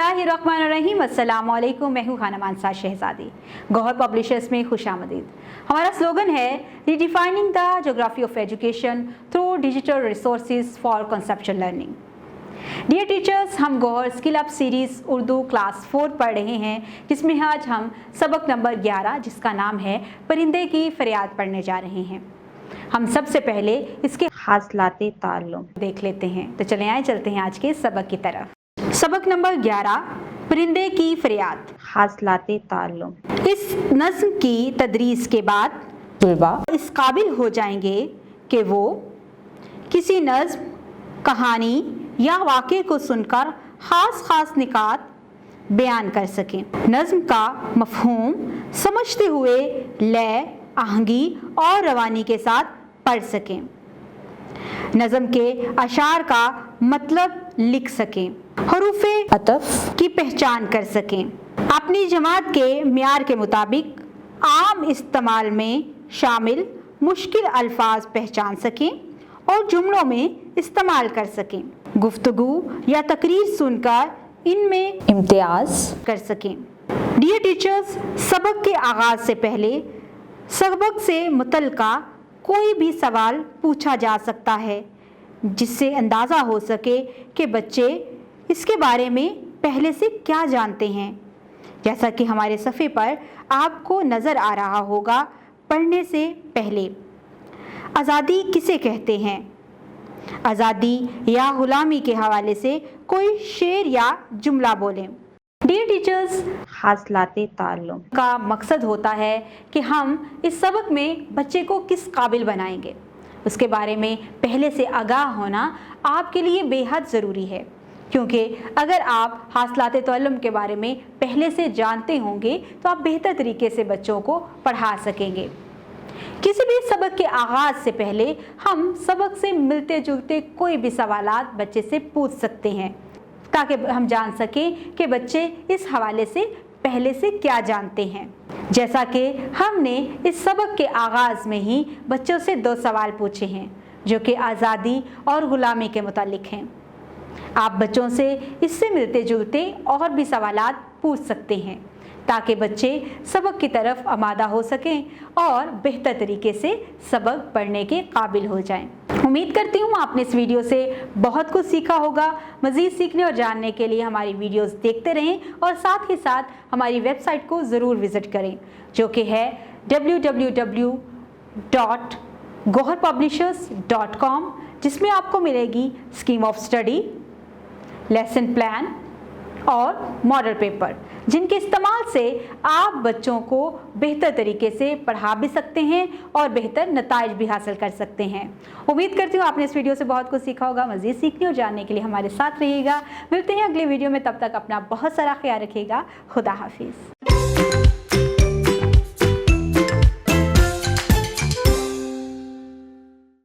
बिस्मिल्लाहिर्रहमानिर्रहीम। अस्सलामु अलैकुम। मैं हूँ खाना मानसा शहजादी। गौहर पब्लिशर्स में खुशामदीद। हमारा स्लोगन है redefining the geography of education through digital resources for conceptual learning. Dear teachers, हम Gohar skill up series Urdu class 4 पढ़ रहे हैं, जिसमें आज हम सबक नंबर 11 जिसका नाम है परिंदे की फरियाद पढ़ने जा रहे हैं। हम सबसे पहले इसके हासिलाते ताल्लुम देख लेते हैं। तो चले आए चलते हैं आज के सबक की तरफ। सबक नंबर 11 परिंदे की फरियाद, हासिलाते ताल्लुम। इस नज़्म की तदरीस के बाद तलबा इस काबिल हो जाएंगे कि वो किसी नज़्म, कहानी या वाक़े को सुनकर ख़ास निकात बयान कर सकें। नज़्म का मफ़हूम समझते हुए लय, आहंगी और रवानी के साथ पढ़ सकें। नज़्म के अशार का मतलब लिख सकें, हरूफ़े अतफ़ की पहचान कर सकें, अपनी जमात के मियार के मुताबिक आम इस्तेमाल में शामिल मुश्किल अल्फाज पहचान सकें और जुमलों में इस्तेमाल कर सकें। गुफ्तगू या तकरीर सुनकर इनमें इम्तियाज़ कर सकें। डियर टीचर्स, सबक के आगाज़ से पहले सबक से मुतल्लिक़ा कोई भी सवाल पूछा जा सकता है, जिससे अंदाज़ा हो सके कि बच्चे इसके बारे में पहले से क्या जानते हैं। जैसा कि हमारे सफ़े पर आपको नज़र आ रहा होगा, पढ़ने से पहले आज़ादी किसे कहते हैं, आज़ादी या ग़ुलामी के हवाले से कोई शेर या जुमला बोलें। डियर टीचर्स, हासिलाते ताल्लुम का मकसद होता है कि हम इस सबक में बच्चे को किस काबिल बनाएंगे, उसके बारे में पहले से आगाह होना आपके लिए बेहद ज़रूरी है, क्योंकि अगर आप हासिलाते ताल्लुम के बारे में पहले से जानते होंगे तो आप बेहतर तरीके से बच्चों को पढ़ा सकेंगे। किसी भी सबक के आगाज़ से पहले हम सबक से मिलते जुलते कोई भी सवालात बच्चे से पूछ सकते हैं, ताकि हम जान सकें कि बच्चे इस हवाले से पहले से क्या जानते हैं। जैसा कि हमने इस सबक के आगाज़ में ही बच्चों से 2 सवाल पूछे हैं, जो कि आज़ादी और ग़ुलामी के मुतालिक हैं। आप बच्चों से इससे मिलते जुलते और भी सवालात पूछ सकते हैं, ताकि बच्चे सबक की तरफ आमादा हो सकें और बेहतर तरीके से सबक पढ़ने के काबिल हो जाएं। उम्मीद करती हूँ आपने इस वीडियो से बहुत कुछ सीखा होगा। मज़ीद सीखने और जानने के लिए हमारी वीडियोस देखते रहें और साथ ही साथ हमारी वेबसाइट को ज़रूर विज़िट करें, जो कि है www.goharpublishers.com, जिसमें आपको मिलेगी scheme of study, lesson plan और मॉडल पेपर, जिनके इस्तेमाल से आप बच्चों को बेहतर तरीके से पढ़ा भी सकते हैं और बेहतर नताइज भी हासिल कर सकते हैं। उम्मीद करती हूँ आपने इस वीडियो से बहुत कुछ सीखा होगा। मज़ीद सीखने और जानने के लिए हमारे साथ रहिएगा। मिलते हैं अगले वीडियो में, तब तक अपना बहुत सारा ख्याल रखिएगा। खुदा हाफिज़।